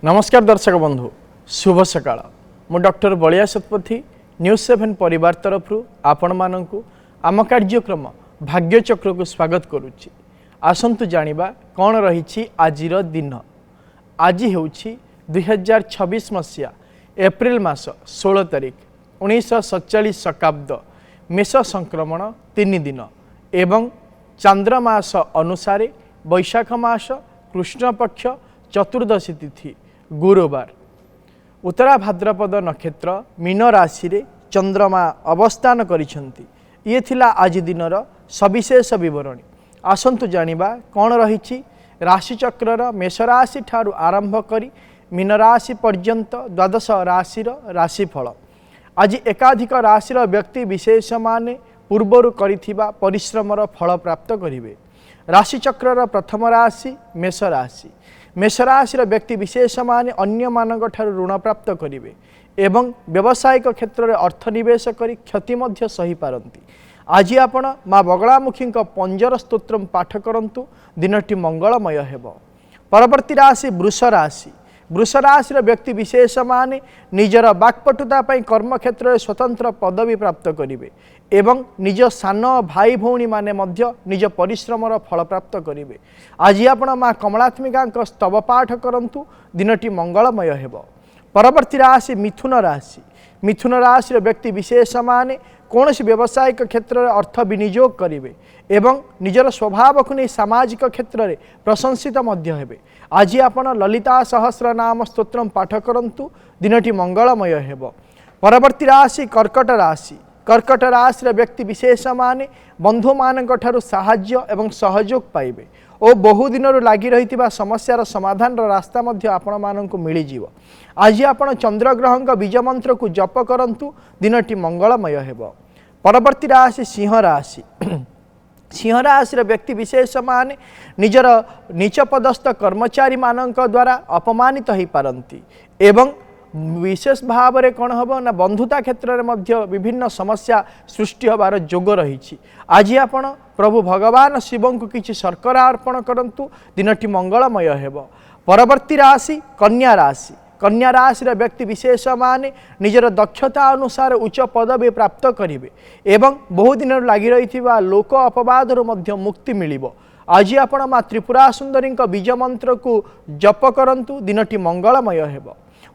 नमस्कार दर्शक बंधु शुभ सकाळ मु डॉक्टर बलिया शतपथी न्यूज 7 परिवार तरफ आपण मानकु आम कार्यक्रम भाग्यचक्र को स्वागत करुच्ची। आसंतु जानिबा कौन रही आजिर दिन। आज होउछि 2026 मसीहा एप्रिल मास 16 तारिख 1947 शकाब्द मेष संक्रमण 3 दिन एवं चांद्रमास अनुसार वैशाख मास कृष्ण पक्ष चतुर्दशी तिथि गुरुवार। उत्तरा भाद्रपद नक्षत्र मीन राशि रे चंद्रमा अवस्थान करिसेंती। ये थिला आज दिनर सविशेष विवरणी। आसंतु जानिबा कौन रही राशिचक्र मेष राशि ठारू आरंभ करी मीन राशि पर्यंत द्वादश राशि राशिफल। आज एकाधिक राशि व्यक्ति विशेष माने पूर्वर करिथिबा परिश्रमर फल प्राप्त करिवे। राशिचक्र प्रथम राशि मेष राशि। मेष राशि व्यक्ति विशेष माने अन्य मानक ठारू ऋण प्राप्त करिवे एवं व्यावसायिक क्षेत्र में अर्थ निवेश करी क्षति मध्य सही पारंती। आज आपण माँ बगलामुखी पंजर स्तोत्र पाठ करंतु दिनटी मंगलमय हेब। परवर्ती राशि वृष राशि। वृष राशि व्यक्ति विशेष माने निजर वाक्पटुता कर्म क्षेत्र में स्वतंत्र पदवी प्राप्त करिवे एवं निज सान भाई भौणी माने मध्य निज परिश्रमर फल प्राप्त करिवे। आज आपण माँ कमलात्मिका स्तव पाठ करंतु दिनटी मंगलमय हेब। परवर्ती राशि मिथुन राशि। मिथुन राशि व्यक्ति विशेष माने कौन व्यावसायिक क्षेत्र में अर्थ विनियोग करिवे एवं निजर स्वभाव को नहीं सामाजिक क्षेत्र में प्रशंसित मध्य हेबे। आज आपण ललिता सहस्र नाम स्तोत्रम पाठ करंतु दिनटी मंगलमय हेब। परवर्ती राशि कर्कट राशि। कर्कट राशि व्यक्ति विशेष माने बंधु मानक ठारू साहाय्य एवं सहयोग पाइबे और बहु दिन लगी रही समस्यार समाधान रास्ता मध्य आपण मानक मिल जिवो। आज आपण चंद्रग्रह बीज मंत्र को जप करंतु दिनटी मंगलमय हेब। परवर्ती राशि सिंह राशि। सिंह राशि व्यक्ति विशेष माने निजर नीच पदस्थ कर्मचारी मानक द्वारा अपमानित हो पारंती एवं विशेष भाव में कौन हम ना बंधुता क्षेत्र में मध्य विभिन्न समस्या सृष्टि होबार जोग रही। आज आपण प्रभु भगवान शिव को किसी शर्करा अर्पण करंतु दिनटी मंगलमय हेब। परवर्ती राशि कन्या राशि। कन्या राशि व्यक्ति विशेष माने निजर दक्षता अनुसार उच्च पदवी प्राप्त करिवे एवं बहु दिन लगी रही लोक अपवाद मुक्ति मिलिबो। आज आपण माँ त्रिपुरा सुंदरी बीज मंत्र को जप करंतु दिनटी मंगलमय हेब।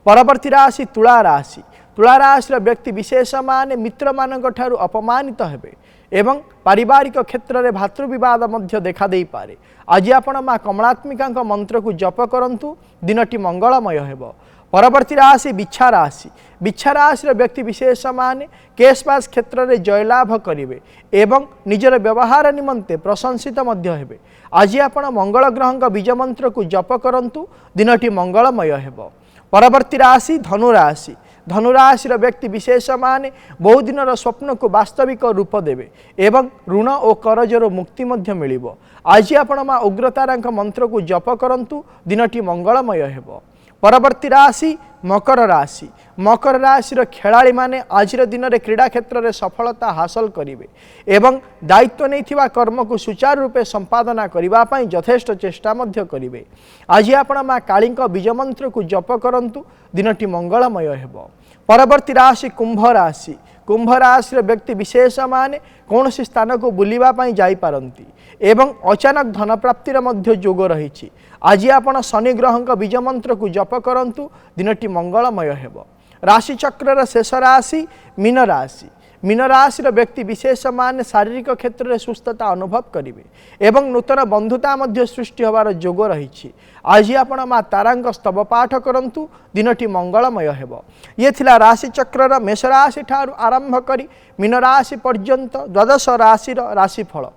परवर्ती राशि तुला राशि। तुला राशि व्यक्ति विशेष माने मित्र मानक ठारू अपमानित हेबे एवं पारिवारिक क्षेत्र में भातृविवाद मध्य देखा दे पारे। आज आपण माँ कमलात्मिका मंत्र को जप करंतु दिनटी मंगलमय हेब। परवर्ती राशि बिच्छा राशि। बिच्छा राशि व्यक्ति विशेष माने केशपास क्षेत्र में जयलाभ करिवे एवं निजर व्यवहार निमंते प्रशंसित मध्य हेबे। आज आपण मंगल ग्रह बीज मंत्र को जप करंतु दिनटी मंगलमय हेब। परवर्ती राशि धनुराशि। धनुराशि व्यक्ति विशेष माने बहु दिन स्वप्न को वास्तविक रूप देवे एवं ऋण और करजर मुक्ति मध्य मिलिबो। आज आपण माँ उग्रतारा मंत्र को जप करंतु दिनटी मंगलमय हेब। परवर्ती राशि मकर राशि। मकर राशि खेलाड़ी माने आज दिन में क्रीड़ा क्षेत्र में सफलता हासिल करेंगे एवं दायित्व नहीं कर्म को सुचारू रूपे संपादना करने यथेष्ट चेष्टा करेंगे। आज आपण माँ काली बीज मंत्र को जप करंतु दिनटी मंगलमय हेब। परवर्ती राशि कुंभ राशि। कुंभ राशि व्यक्ति विशेष माने कौन सी स्थान को बुलवाई जापारती एवं अचानक धन प्राप्तिर मध्य जोग रही। आज आपण शनि ग्रह बीज मंत्र को जप करंतु दिनटी मंगलमय हेब। राशिचक्र शेष राशि मीन राशि। मीन राशि व्यक्ति विशेष माने शारीरिक क्षेत्र में सुस्थता अनुभव करेंगे एवं नूतन बंधुता मध्य सृष्टि होबार जोग रही। आज आपण माँ तारा स्तव पाठ करंतु दिनटी मंगलमय हेब। ये थिला राशिचक्र मेष राशि ठारू आरंभ करी मीन राशि पर्यंत द्वादश राशि राशिफल।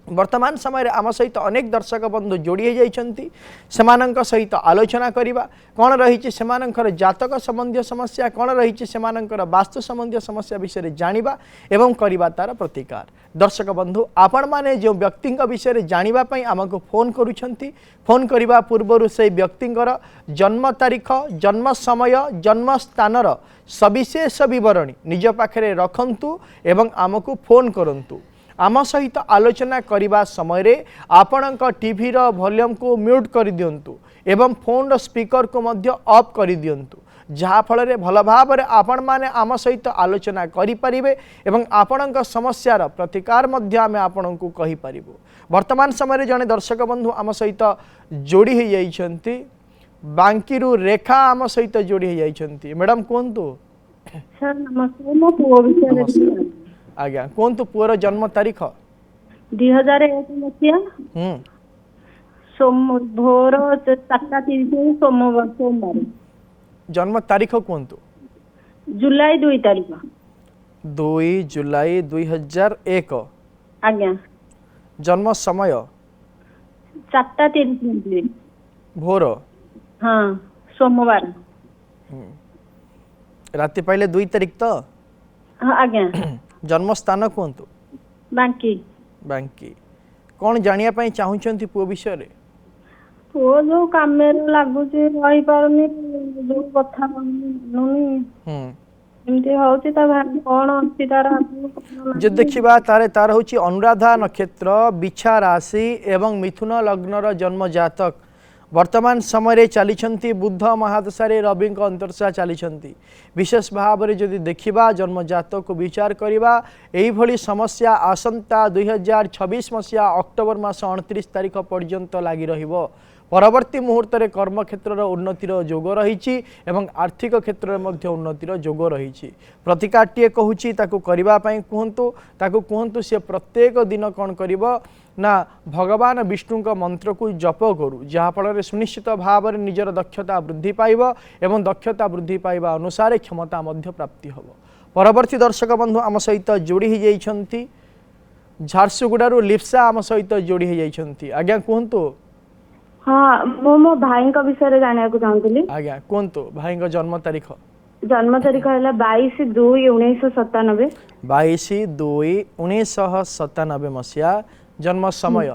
वर्तमान समय आम सहित अनेक दर्शक बंधु जोड़ी जाइछंती। सेमानंक सहित आलोचना करिबा कौन रही सेमानंकर जातक संबंधी समस्या कौन रही सेमानंकर वास्तु संबंधी समस्या विषय जानिबा एवं करिबा तार प्रतिकार। दर्शक बंधु आपण माने जो व्यक्ति विषय जानिबा पई आमको फोन करूछंती। फोन करिबा पूर्व से व्यक्तिंकर जन्म तारीख जन्म समय जन्म स्थानर सविशेष विवरणी निज पाखरे रखंतु एवं आमको फोन करंतु। आम सहित आलोचना करने समय आपणक टीवी रो वॉल्यूम को म्यूट कर दिंतु एवं फोन रो स्पीकर को मध्य ऑफ कर दिंतु जहाँ फल भल भाव आपण मैंने आम सहित आलोचना करें एवं आपणक समस्यार प्रतिकार आम आपण को कहीपर। वर्तमान समय जड़े दर्शक बंधु आम सहित जोड़ी हो जाइछंती बांकीरू रेखा आम सहित जोड़ी हो जाइछंती। मैडम कहतु सर नमस्ते मो पुओ विषय आज्ञा कहतु पुअर जन्म तारीख 2001 मसीहा भोर 4:30 सोमवार जन्म तारीख कहतु जुलाई 2 तारीख 2 जुलाई 2001 आज्ञा जन्म समय 4:30 भोर हाँ सोमवार राति पाइले 2 तारीख तो हाँ आज्ञा जन्म स्थान कहतु बांकी बांकी कौन जानिया पई चाहुचंती पुओ विषय रे पुओ जो कामेर लागुची रही पारुनी जो कथा नुनी एमती होची ता कोन अछि तार जे देखिबा तार होची अनुराधा नक्षत्र बिछा राशि एवं मिथुन लग्नर जन्म जातक वर्तमान समय चली बुध महादशा रवि अंतरशा चली विशेष भाव में जदि देखा जन्म जातक को विचार करवा यही समस्या आसंता 2026 मसीहा अक्टोबर मास 29 तारीख पर्यंत लगी रहिबो। परवर्ती मुहूर्त में कर्म क्षेत्र उन्नतिर जोग रही आर्थिक क्षेत्र में उन्नतिर जोग रही प्रतिकारटीए कहूँ ताकू करने कहतु सी प्रत्येक दिन कौन कर ना भगवान विष्णु का मंत्र को जप करू जहाँफल सुनिश्चित भाव में निजर दक्षता वृद्धि पाइब एवं दक्षता वृद्धि पाइबा अनुसार क्षमता प्राप्ति हम। परवर्ती दर्शक बंधु आम सहित जोड़ी होती झारसुगुड़ू लिप्सा आम सहित जोड़ी होती। आज्ञा कहतु हाँ मो भाई का विषय जाना चाहूँगी। आज्ञा कहतु भाई जन्म तारीख है 22/2/1997 22/2/1997 मसीहा जन्म समय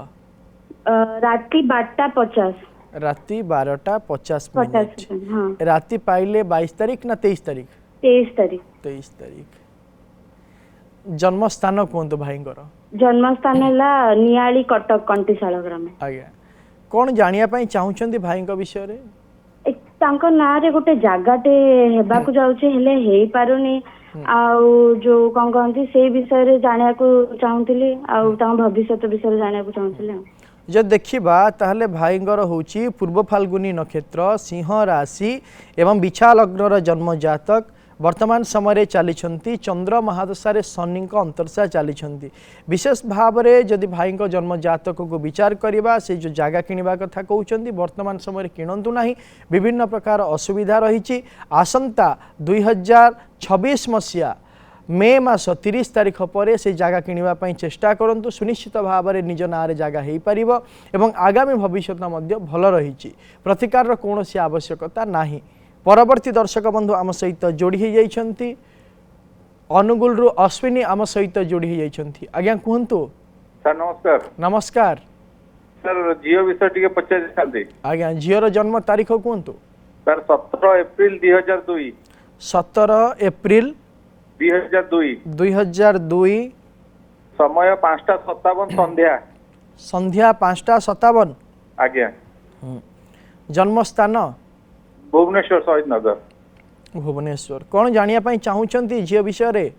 राति 12:50 राति 12:50 हाँ राति पाइले 22 तारीख ना 23 तारीख 23 तारीख जन्म स्थान कहतु भाई जन्म स्थान है नियाली कटक कंटीशाला ग्राम। आज्ञा कौन जानिया पई चाहुचंती भाई विषय रे तांको ना रे गोटे जगाटे हेबाकू जाउचे हेले हेई पारुनी आउ जो कौन कहती से विषय रे जानिया को चाहूँगी आउ भविष्य विषय जानिया को चाहूँगी। जब देखा ताहले भाईंगर होची पूर्व फाल्गुनी नक्षत्र सिंह राशि एवं बिछा लग्नर जन्म जातक वर्तमान समय चली चंद्र महादशा शनि अंतरशा चली विशेष भाव में जदि भाई जन्म जातक को विचार करवा से जो जगह किणवा कथा कहते वर्तमान समय किणतु ना विभिन्न प्रकार असुविधा रही आसंता 2026 मसीहा मे मास 30 तारीख पर से जगह किणवाई चेष्टा करूँ सुनिश्चित भाव में निज ना जगह हो पार एवं आगामी भविष्य भल रही प्रतिकार कौन आवश्यकता नहीं। परवर्ती दर्शक बंधु आम सहित जोड़ी हो जाइछंती अनुगुल रु अश्विनी आम सहित जोड़ी हो जाइछंती। आज्ञा कहतु सर नमस्कार। नमस्कार सर जियो विषय टिके पचार थांते। आज्ञा झीर जन्म तारीख कहतु सर 17 एप्रिल 2002 17 एप्रिल 2002 समय 5:57 संध्या 5:57 आज्ञा जन्म स्थान भुवनेश्वर शहीद नगर भुवनेश्वर कौन जानिया पई चाहुचंती झियो विषय रे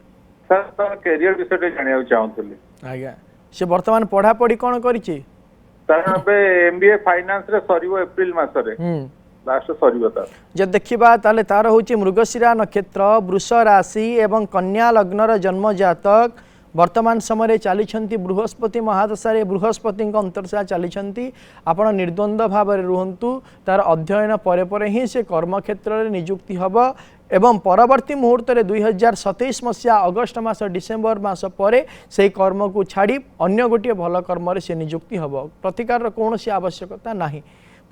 सर सर कैरियर विषय जानिया चाहूँगी। आज्ञा से वर्तमान पढ़ा पढ़ी कौन करिछि सर अबे एमबीए फाइनेंस रे सरीबो एप्रिल मास रे लास्ट सरीबो तार जब देखिबा ताले तार होची मृगशिरा नक्षत्र वृष राशि एवं कन्या लग्नर जन्म जातक वर्तमान समय चली बृहस्पति महादशा बृहस्पति अंतरशा चली आपण निर्द्वंद भाव में रुहतु तार अध्ययन परे ही से कर्म क्षेत्र में नियुक्ति हम एवं परवर्ती मुहूर्त में 2027 मसीहा अगस्ट मास डिसेम्बर मास पर से कर्म को छाड़ी अन्य गोटे भल कर्म से नियुक्ति हम प्रतिकार कौन सी आवश्यकता नहीं।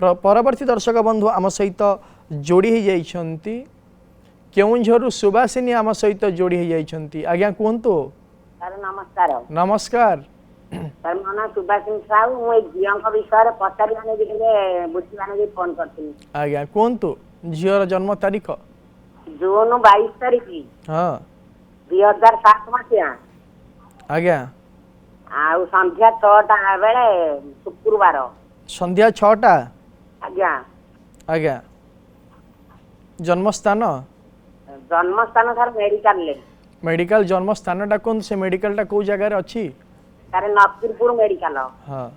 परवर्ती दर्शक बंधु आम सहित जोड़ी हो जाइछंती केउंझरु सुभाषिनी आम सहित जोड़ी हो जाइछंती। आज्ञा कहतु सर नमस्कार। नमस्कार सर मो ना सुभाषिनी साहू मु झील विषय पचारे बुझे फोन करती। आज्ञा कहतु झीर जन्म तारीख जून 22 तारीख हाँ 2007 मसीहा आज्ञा ଆଉ ସନ୍ଧ୍ୟା 6ଟା ବେଳେ ଶୁକ୍ରବାର। ସନ୍ଧ୍ୟା 6ଟା। ଆଜ୍ଞା। ଆଜ୍ଞା ଜନ୍ମସ୍ଥାନ ଜନ୍ମସ୍ଥାନ ସାର୍ ମେଡିକାଲରେ। मेडिकल जन्मस्थानटा कौन से मेडिकलटा कौ जगह अच्छी सारे नबीरपुर मेडिकल। हाँ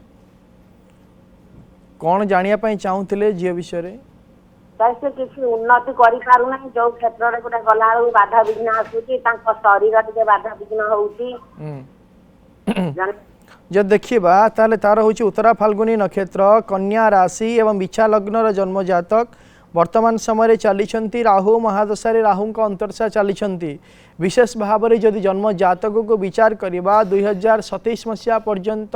कौन जानिया पई चाहूतिले झियो विषय रे सर से किसी उन्नति करि पारु ना जो क्षेत्र रे गोटे गला बेलू बाधा विघ्न आसुची तांको शरीर टिके बाधा विघ्न होउची। जब देखिबा ताले तार होची उत्तरा फाल्गुनी नक्षत्र कन्या राशि एवं बिछा लग्नर जन्म जातक वर्तमान समय चली राहु महादशा राहु अंतर्शा चली विशेष भाव में जदि जन्म जातक को विचार करवा 2027 मसीहा पर्यंत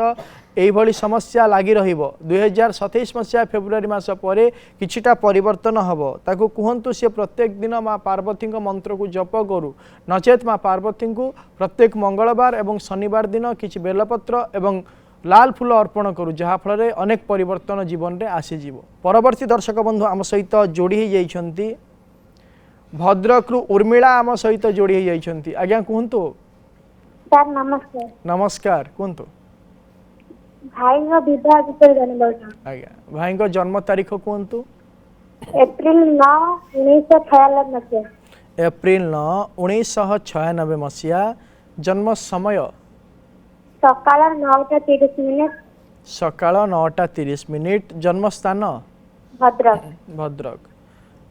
यही समस्या लगी रहिबो। 2027 मसीहा फेब्रुआरी मास पर किछिटा परिवर्तन हबो ताको कहंतु से प्रत्येक दिन माँ पार्वती मंत्र को जप करू नचेत माँ पार्वती को प्रत्येक मंगलवार एवं शनिवार दिन किछि बेलपत्र एवं लाल फूल अर्पण करू जहाँ फल अनेक परिवर्तन जीवन में आसीज। परवर्ती दर्शक बंधु आम सहित जोड़ी होती भद्रक उर्मिला आम सहित जोड़ी होती। आज्ञा कहतु सर नमस्कार। नमस्कार कहतु भाई विवाह विषय जानवर आज्ञा भाई जन्म तारीख कहतु एप्रिल 9 1996 मसीहा। एप्रिल 9 1996 मसीहा। जन्म समय सकाळ 9:30 सकाळ 9:30। जन्मस्थान भद्रक। भद्रक।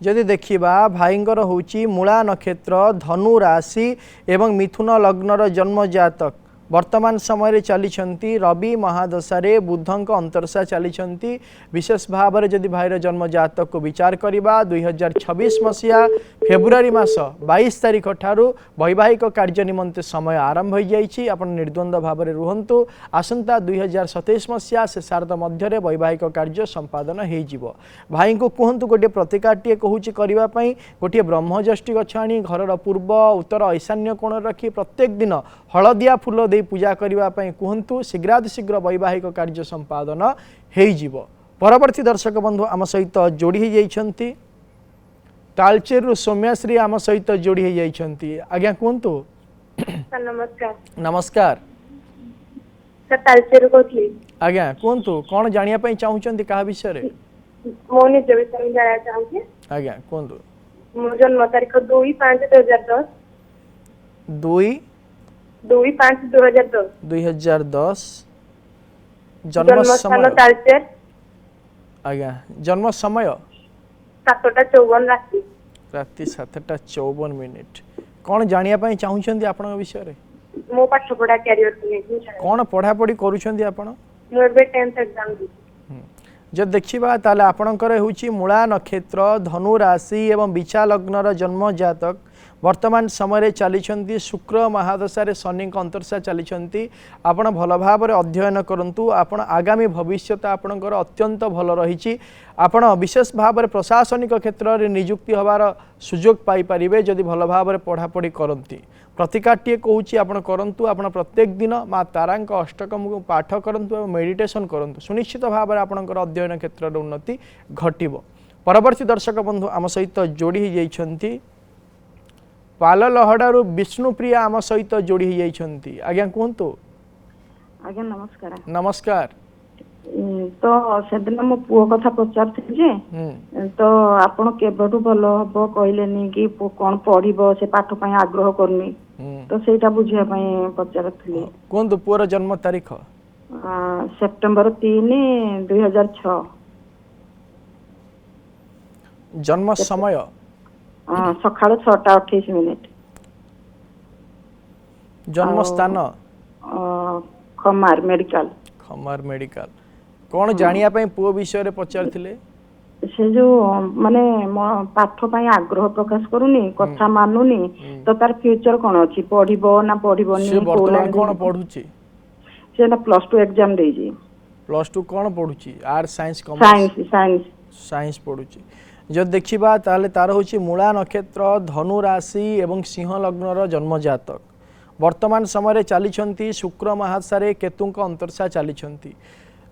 जदि देखिबा भाईंगर होची मूला नक्षत्र धनु राशि एवं मिथुन लग्नर जन्म जातक वर्तमान समय चली रवि महादशा बुधंक अंतर्शा चली विशेष भाव में जदि भाईर जन्म जातक को विचार करवा 2026 मसीहा फेब्रुआरी मास 22 तारीख ठारू वैवाहिक कार्य निमंते समय आरंभ हो जाइए। आप निर्द्वंद्व भाव में रुहतु आसंता 2027 मसीहा शेषार्ध मध्य वैवाहिक कार्य संपादन हो भाई को कहतु गोटे प्रतिकारटे कहूँ करने गोटे ब्रह्मजष्टि गछ आनी घर पूर्व उत्तर ईशान्य कोण रखी प्रत्येक दिन हलदिया फूल दे पूजा करने कहतु शीघ्रातिशीघ्र वैवाहिक कार्य संपादन हो। परवर्ती दर्शक बंधु आम सहित जोड़ी होती तालचेरु सौम्याश्री आम सहित जोड़ी होती। आज्ञा कहतु नमस्कार। नमस्कार सर तालचेरु कहली। आज्ञा कहतु कौन जानिया पई चाहूचंती का विषय रे मो निज विषय में जाना चाहूँगी। आज्ञा कहतु मो जन्म तारीख 2/5/2010 2/5/2010। जन्म समय तालचेर। आज्ञा जन्म समय 7:54 राति 7:54। कौन जानिया पई चाहूचंती आपण विषय रे मो पाठ पढ़ा कैरियर को लेके कौन पढ़ा पढ़ी करूछंती आपण मो एबे 10th एग्जाम दी। जब देखिबा ताले आपणकर होची मूला नक्षत्र धनु राशि एवं बिछा लग्नर जन्म जातक वर्तमान समय चली शुक्र महादशा शनि अंतर्शा चली आपण भल भाव अध्ययन करंतु आपण आगामी भविष्य आपणकर अत्यंत भल रही आपण विशेष भाव में प्रशासनिक क्षेत्र में नियुक्ति होवार सुजोग पाई परिबे जदि भल भाव में पढ़ापढ़ी करती। प्रतिकारटे कहूँ आपण करंतु आपण प्रत्येक दिन माँ तारांक अष्टकम को पाठ करंतु और मेडिटेशन करंतु सुनिश्चित भाव में आपणकर अध्ययन क्षेत्र में उन्नति घटिबो। परवर्ती दर्शक बंधु आम सहित जोड़ी होती पाललहड़ारू विष्णुप्रिया आम सहित जोड़ी होती। आज्ञा कहतु आज्ञा नमस्कार। नमस्कार। तो सेदिन मो पुओ कथा पचारथि जे तो आपण केबडू भल हबो कहलेनी कि कोन पढिबो से पाठ पय आग्रह करनी तो सेटा बुझिया पय पचारथि। कोन पुओर जन्म तारीख सेप्टेम्बर 3 2006। जन्म समय सकाळ 6:28। जन्म स्थान खमार मेडिकल। खमार मेडिकल। कौन जानिया पई पुओ विषय रे पचारथिले से जो माने पाठ पय आग्रह प्रकाश करूनी कथा मानुनी तो तार फ्यूचर कोन अछि पढिबो ना पढिबोनी से वर्तमान कोन पढुची से ना +2 एग्जाम देई जी +2 कोन पढुची आर्ट्स साइंस कॉमर्स साइंस पढुची। जब देखिबा ताले तार होची मूला नक्षत्र धनु राशि एवं सिंह लग्नर जन्म जातक वर्तमान समय चली शुक्र महादशा केतुंक अंतर्शा चली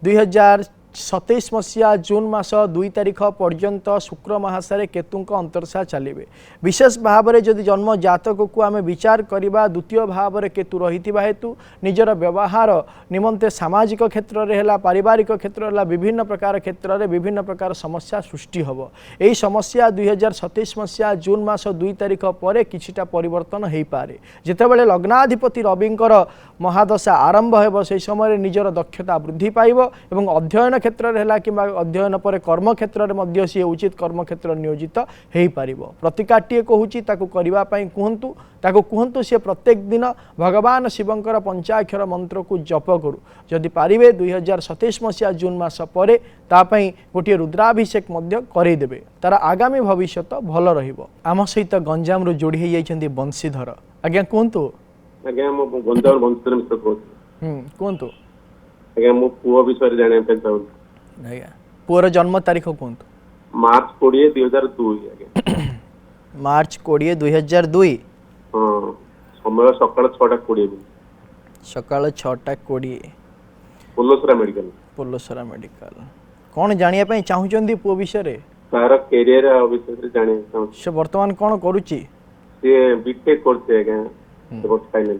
2026 2027 मसीहा जून मास 2 तारिख पर्यंत शुक्र महासारे केतुंक अंतर्शा चलिए विशेष भाव में जदि जन्म जातक को आम विचार करवा द्वितीय भाव में केतु रही हेतु निजर व्यवहार निमंते सामाजिक क्षेत्र में पारिवारिक क्षेत्र है विभिन्न प्रकार क्षेत्र में विभिन्न प्रकार समस्या सृष्टि हम यही समस्या 2027 मसीहा जून मास 2 तारिख पर किछिटा परिवर्तन हो पारे जितेबाला लग्नाधिपति रविंकर महादशा आरंभ हो से समय निजर दक्षता वृद्धि पाइब एवं अध्ययन क्षेत्र में कि अध्ययन पर कर्म क्षेत्र में सी उचित कर्म क्षेत्र नियोजित हो पार प्रतिकाटीए कहूँ कहतु कहतु सी प्रत्येक दिन भगवान शिवंकर पंचाक्षर मंत्र को जप करू जदि पारिबे 2027 मसीहा जून मास पर तापाई गोटे रुद्राभिषेक करदेवे तार आगामी भविष्य भल रहिबो। आम सहित गंजाम रु जोड़ी हो जाइछन्ती बंशीधर आज्ञा कहतु आज्ञा मो गंजाम बंशीधर मिश्र कहतु आज्ञा मो पुओ विषय जाने पे चाहूँ आज्ञा पुअर जन्म तारीख कहतु मार्च 20 2002 आज्ञा मार्च 20 2002 हाँ समय सकाळ 6:20 सकाळ 6:20 पोलोसरा मेडिकल कौन जानिया पई चाहुचंदी पुओ विषय रे तार कैरियर विषय जाने चाहूँ से वर्तमान कौन करूची से बीटेक करते आज्ञा फाइनल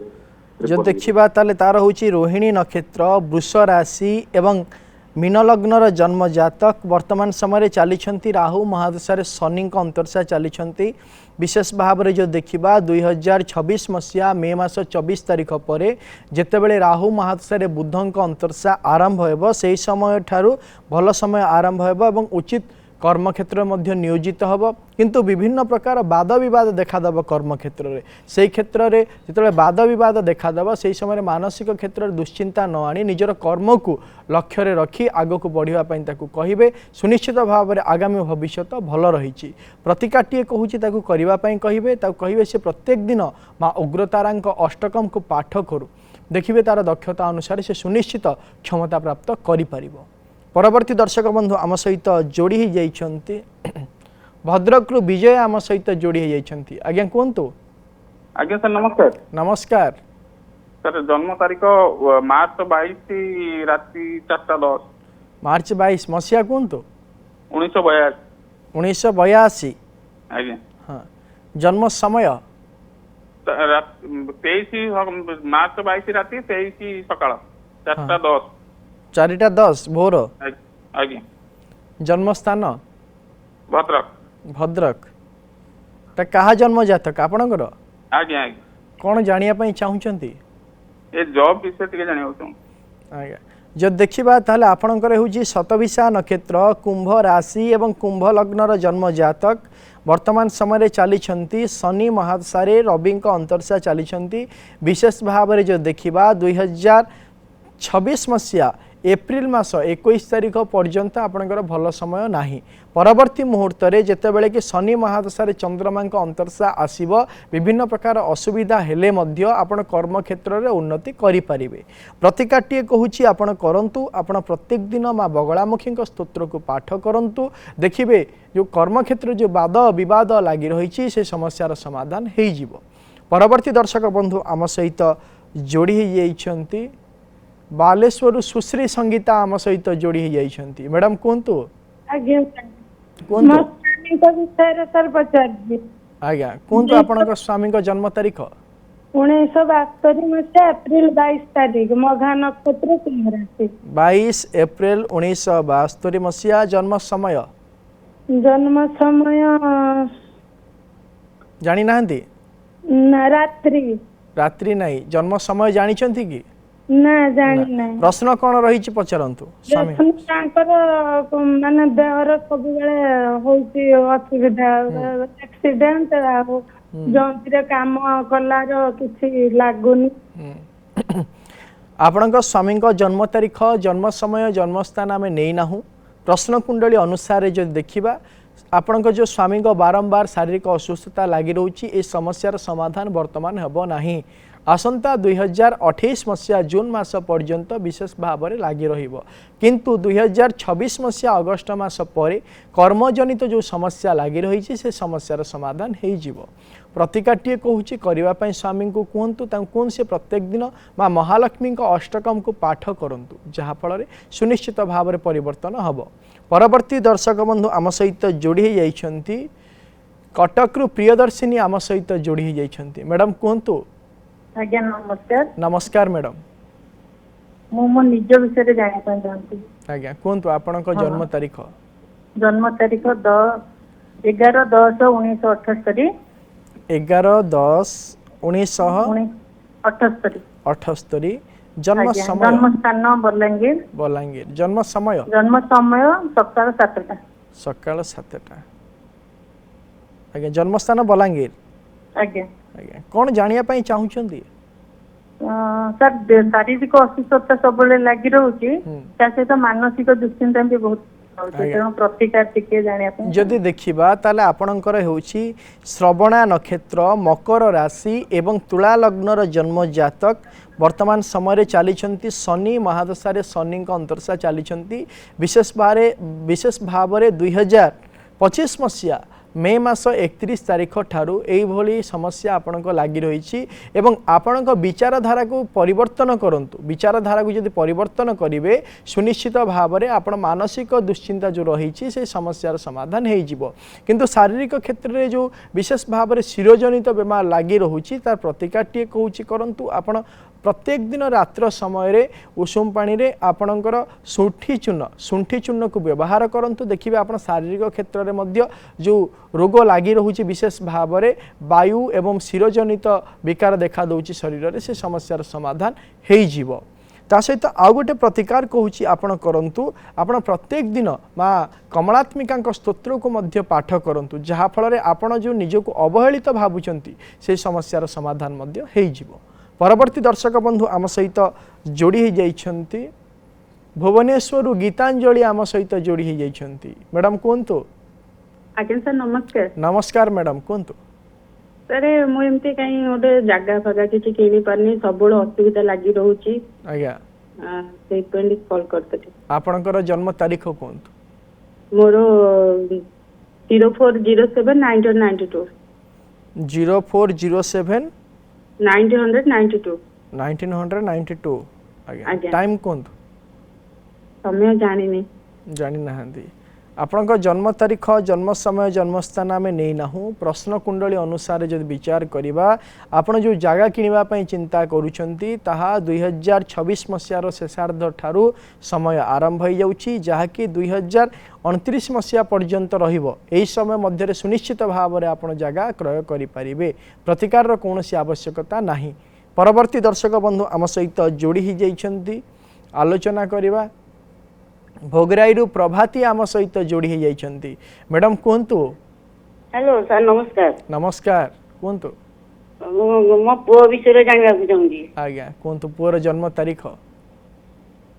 जो देखिबा ताले तार होची रोहिणी नक्षत्र वृष राशि एवं मीन लग्नर जन्म जातक वर्तमान समय चली राहु महादशा शनि अंतर्शा चली विशेष भाव में जो देखा 2026 मसीहा मे मास 24 तारिख पर जितेबले राहु महादशा बुधंक अंतर्शा आरंभ हो से समय ठारू भल समय आरंभ हो उचित कर्म क्षेत्र में नियोजित हम किंतु विभिन्न प्रकार वाद विवाद देखादेव कर्म क्षेत्र में से क्षेत्र में जो वाद विवाद देखादेव से समय मानसिक क्षेत्र में दुश्चिंता न आनी निजर कर्म को लक्ष्य रखी आग को बढ़ापी कहे सुनिश्चित भाव में आगामी भविष्य भल रही प्रतिकाटीए कहूँ करने कहे से प्रत्येक दिन माँ उग्रतारा अष्टकम को पाठ करू देखिए तार दक्षता अनुसार से सुनिश्चित क्षमता प्राप्त करें। परवर्ती दर्शक बंधु आम सहित जोड़ी हो जाइछन्ति भद्रक रु विजय आम सहित जोड़ी हो जाइछन्ति आज्ञा कहतु आज्ञा सर नमस्कार नमस्कार सर जन्म तारीख मार्च 22 राति 4:10 मार्च 22 मसीहा कहतु 1982 आज्ञा हाँ जन्म समय 23 मार्च 22 राति 23 सकाळ 4:10 4:10 भोर आज्ञा जन्म स्थान भद्रक भद्रक ता कहा जन्म जातक आपणकर आज्ञा आज्ञा कौन जानिया पई चाहुचंती ए जॉब विषय टिके जानियो चाहूँ आज्ञा जब देखा ताले आपणकर होची शतविशा नक्षत्र कुंभ राशि एवं कुंभ लग्नर जन्म जातक वर्तमान समय चली शनि महादशा रवि अंतर्शा चली विशेष भाव में जो देखा 2026 मसीहा एप्रिल मास 21 तारिख पर्यंत आपणकर भल समय नाही परवर्ती मुहूर्त में जितेबाला कि शनि महादशा चंद्रमा अंतर्शा आसब विभिन्न प्रकार असुविधा हेले मध्य आपण कर्म क्षेत्र में उन्नति करें प्रतिकाटीए कहूँ आपण करंतु आपण प्रत्येक दिन माँ बगलामुखी स्तोत्र को पाठ करंतु देखिए जो कर्म क्षेत्र जो वाद विवाद लगी रही से समस्यार समाधान हो जिवो। परवर्ती दर्शक बंधु आम सहित जोड़ी हो जाइछन्ति बालेश्वर सुश्री संगीता आम सहित जोड़ी हो जाइछन्ति मैडम कहतु आज्ञा कहतु स्वामी को विषय सर पचार आज्ञा कहतु आपनक स्वामी को जन्म तारीख 1972 मसीहा एप्रिल 22 तारीख मघा नक्षत्र कुंभ राशि 22 एप्रिल 1972 मसीहा जन्म समय जानी नाहंती रात्रि नहीं जन्म समय जानी छंती की ना जानी नहीं प्रश्न कौन रही पचारंतु स्वामी माने देहर सब बेले होची असुविधा एक्सीडेंट जंतीरे काम कलार किछि लागुनी आपणक स्वामी जन्म तारीख जन्म समय जन्म स्थान आम नहीं नाहु प्रश्न कुंडली अनुसार जो देखा आपणक जो स्वामी बारंबार शारीरिक असुस्थता लगी रोची ए समस्यार समाधान वर्तमान हेब नाही आसंता 2028 मसीहा जून मास पर्यंत विशेष भाव में लगी रहिबो किंतु 2026 मसीहा अगस्ट मास पर कर्मजनित जो समस्या लगी रही से समस्यार समाधान हो जिवो। प्रतिकारटीए कहूँ करने स्वामी को कहतु कौन से प्रत्येक दिन माँ महालक्ष्मी अष्टकम को पाठ करूँ जहाँफल सुनिश्चित भाव में परिवर्तन हम। परवर्ती दर्शक बंधु आम सहित जोड़ी जाइछंती कटक प्रियदर्शिनी आम सहित जोड़ी जाइछंती। मैडम कहतु। आज्ञा नमस्कार। नमस्कार मैडम। मो निज विषय जाना चाहती। आज्ञा कहतु आपण जन्म तारीख। जन्म तारीख 11/10/1978। 11/10/1978। जन्म समय। जन्म स्थान बलांगीर। बलांगीर। जन्म समय। जन्म समय सकाळ 7टा। सकाळ 7टा। आज्ञा जन्म स्थान बलांगीर। आज्ञा आज्ञा कौन जानिया पई चाहुचंदी? सर शारीरिक असुस्थता सब लगी रोचे सहित मानसिक दुश्चिंता भी बहुत प्रतिकार टिके जानिया पई। जदि देखिबा ताले आपणकर हेउची श्रवणा नक्षत्र मकर राशि एवं तुला लग्नर जन्म जातक वर्तमान समय चली शनि महादशा रे शनि अंतरशा चली विशेष भाव में 2025 मसीहा मे मास 31 तारीख ठारू एभली समस्या आपणक लगी रही एवं आपणक विचारधारा को परिवर्तन करंतु। विचारधारा को यदि परिवर्तन करेंगे सुनिश्चित भाव में आपण मानसिक दुश्चिंता जो रही से समस्यार समाधान हो जिवो। किंतु शारीरिक क्षेत्र में जो विशेष भाव में शिरोजनित बेमार लगी रोची तार प्रतिकारटीए कहूँ करंतु। आपण प्रत्येक दिन रात्र समय उषुम पानी रे आपणकर शुंठी चूर्ण को व्यवहार करंतु। देखिए आप शारीरिक क्षेत्र में मध्य जो रोग लगी रोचे विशेष भाव में वायु एवं शिरोजनित विकार देखा दौची शरीर में से समस्यार समाधान हो जिवो। ता सहित आउ गोटे प्रतिकार कहूँ आपण करंतु। आपण प्रत्येक दिन माँ कमलात्मिका स्तोत्र को मध्य पाठ करंतु जहाँफल आपण जो निजको अवहेलित भावुंट से समस्यार समाधान मध्य हो जिवो। परवर्ती दर्शक बंधु आम सहित जोड़ी जाइछंती भुवनेश्वर गीतांजलि आम सहित जोड़ी जाइछंती। मैडम कहतु। आज्ञा सर नमस्कार। नमस्कार मैडम कहतु। सर मुझे कहीं गोटे जगह फगा किसी किनी पारनी सब असुविधा लगी रोची। आज्ञा से कॉल करते। आपणकर जन्म तारीख कहतु। मोर 0407/1992। 0407 1992। 1992। आज्ञा टाइम कहतु। समय जानी जानी नहांती। आपणक जन्म तारीख जन्म समय जन्म स्थान आम नहीं नाहू प्रश्न कुंडली अनुसार जब विचार करवा आपण जो जगह किणवाई चिंता करुँच ताहा 2026 मसीहार शेषार्ध ठारू समय आरंभ हो जाउछि जहाँकि 2029 मसीहा पर्यंत रहिबो। एही समय मध्य सुनिश्चित भाव में आपण जगह क्रय करें प्रतिकार कौन आवश्यकता नहीं। परवर्ती दर्शक बंधु आम सहित जोड़ी ही जाइछंती आलोचना करवा भोगराई प्रभाती आम सहित जोड़ी हो जाइछंती। मैडम कहतु। हेलो सर नमस्कार। नमस्कार कहतु। मो पुओ विषय जानवा चाहूँगी। आज्ञा कहतु पुअर जन्म तारीख।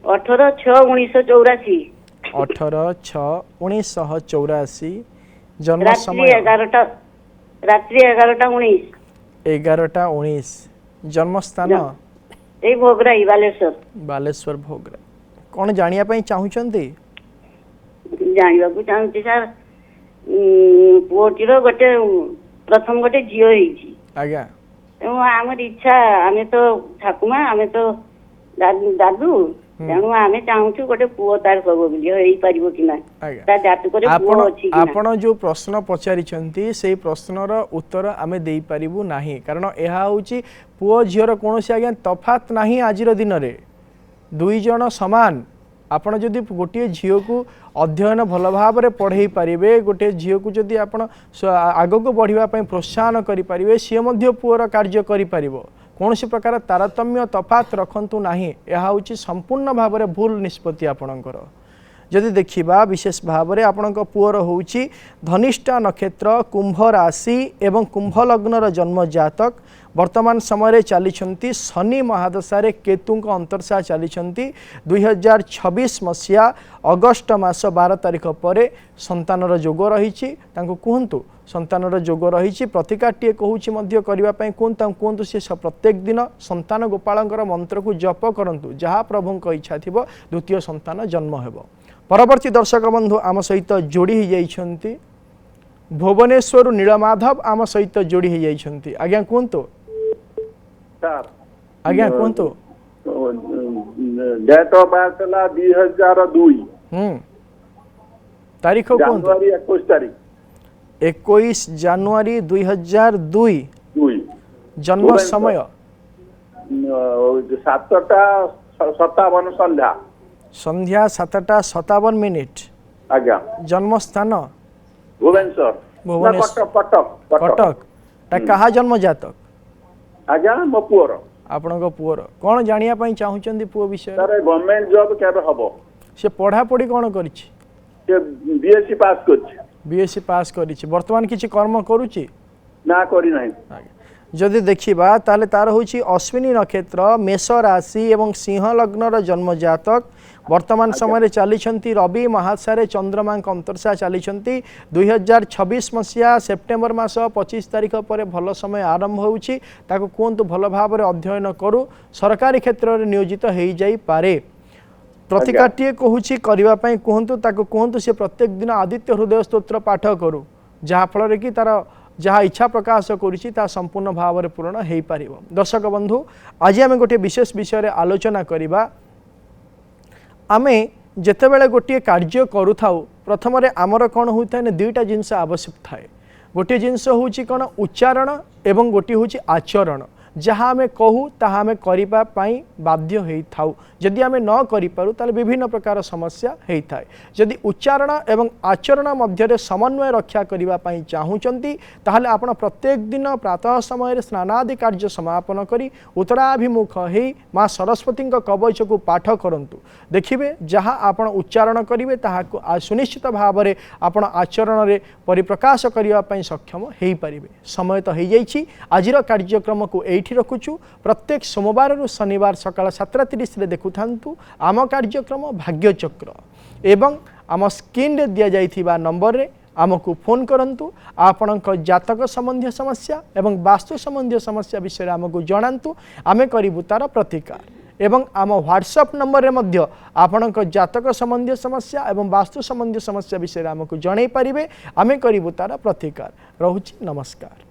18/6/1984। 18/6/1984। जन्म समय रात्रि 11:19। 11:19। जन्म स्थान ए भोगराई बालेश्वर। बालेश्वर भोगराई। कौन जानिया पई चाहुचंती? जानवा चाहूँगी सर पुओटीर गोटे प्रथम गोटे झील होइछि। आज्ञा तेणु आमर इच्छा आमे तो ठाकुमा आमे तो दादू तेणु आमे चाहूँ गोटे पुओ तार कब बोली पारिबो कि ना ता जातक रे पुओ अछि कि ना। आपण जो प्रश्न पचारिछंती से प्रश्नर उत्तर आमे देई पारिबु नाही कारण एहा होची पुओ झीर कोनोसी आज्ञा तफात नाही आजिर दिन रे दुई जन समान। आपण जदि गोटे झील को अध्ययन भल भाव में पढ़े पारे गोटे झील को जदि आपण आग को बढ़िया प्रोत्साहन करें सी पुअर कार्य कौन प्रकार तारतम्य तफात रखंतु नाही। यह हूँ संपूर्ण भाव में भूल निष्पत्ति आपणकर। जदि देखिबा विशेष भाव में आपण पुअर हूँ धनिष्ठा नक्षत्र कुंभ राशि एवं कुंभ लग्नर जन्म जातक वर्तमान समय चली शनि महादशा केतु अंतरशा चली 2026 मसीहा अगस्ट मास 12 तारीख पर संतानर जोग रही कहतु संतानर जोग रही प्रतिकारटीए कहूँ करने कहतु सी प्रत्येक दिन संतान गोपाल मंत्र को जप करंतु जहाँ प्रभु इच्छा थी द्वितीय संतान जन्म हेब। परवर्ती दर्शक बंधु आम सहित जोड़ी ही जाइछंती भुवनेश्वर नीलमाधव आम सहित जोड़ी हो जाइछंती आज्ञा कहतो सर आज्ञा कहतो डेट ऑफ बर्थ ला 2002 तारीख कहतो जनवरी 21 तारीख 21 जनवरी 2002 जन्म समय 7:57 संध्या संध्या 7:57 आज्ञा जन्म स्थान भुवनेश्वर भुवनेश्वर कटक कटक ता कहा जन्म जातक आज्ञा मो पुअर आपणक पुअर कौन जानिया पई चाहुचंदी पुओ विषय सर गवर्नमेंट जॉब केबे हबो से पढ़ा पढ़ी कौन करिछि से बीएससी पास करछि बीएससी पास करिछि वर्तमान किछि कर्म करूछि ना करी नाही जदि देखिबा ताले तार होछि अश्विनी नक्षत्र मेष राशि एवं सिंह लग्नर जन्म जातक वर्तमान समय चली रवि महासारे चंद्रमा अंतर्शा चली 2026 मसीहा सेप्टेम्बर मास 25 तारीख पर भल समय आरंभ होउछि ताको कोंतु भल भाव अध्ययन करू सरकारी क्षेत्र में नियोजित हो जाई पारे प्रतिकाटिए कहूछि करबा पई कहंतु ताको कहंतु से प्रत्येक दिन आदित्य हृदय स्तोत्र पाठ करू जहा फल कि तार जहाँ इच्छा प्रकाश करुछि ता संपूर्ण भाव में पूर्ण हो पारिबो। दर्शक बंधु आज आम गोटे विशेष विषय आलोचना करिबा आमे जेतेबेले गोटे कार्य करूथाउ प्रथम आमर कौन होता है दुईटा जिनस आवश्यक थाए गोटे जिनस होची कौन उच्चारण एवं गोटे होची आचरण जहाँ आम कहू ताहा आम करिबा पई बाध्य होई थाउ जदि आम न करि पारु ताले विभिन्न प्रकार समस्या होई थाए जदि उच्चारण एवं आचरण मध्य समन्वय रक्षा करिबा पई चाहुचंती ताहले आपण प्रत्येक दिन प्रातः समय स्नानादि कार्य समापन करी उत्तराभिमुख हेई माँ सरस्वती कवच को पाठ करंतु देखिबे जहाँ आपण उच्चारण करिवे ताहाको सुनिश्चित भाव में आपण आचरण रे परिप्रकाश करिबा पई सक्षम हेई परिबे। समय तो हो जाइछि आजिर कार्यक्रम को एठी रखुछु प्रत्येक सोमवार रु शनिवार सकाळ 7:30 रे देखुथांतु आम कार्यक्रम भाग्यचक्र एवं आम स्क्रीन रे दिया जाइथिबा नंबर रे आमको फोन करंतु आपणक जातक संबंधी समस्या एवं वास्तु संबंधी समस्या विषय आमको जणांतु आमे करिबु तार प्रतिकार एवं आम व्हाट्सएप नंबर रे मध्य आपणक जातक संबंधी समस्या एवं वास्तु संबंधी समस्या विषय आमको जणाई पारिबे आमे करिबु तार प्रतिकार। रहुछि नमस्कार।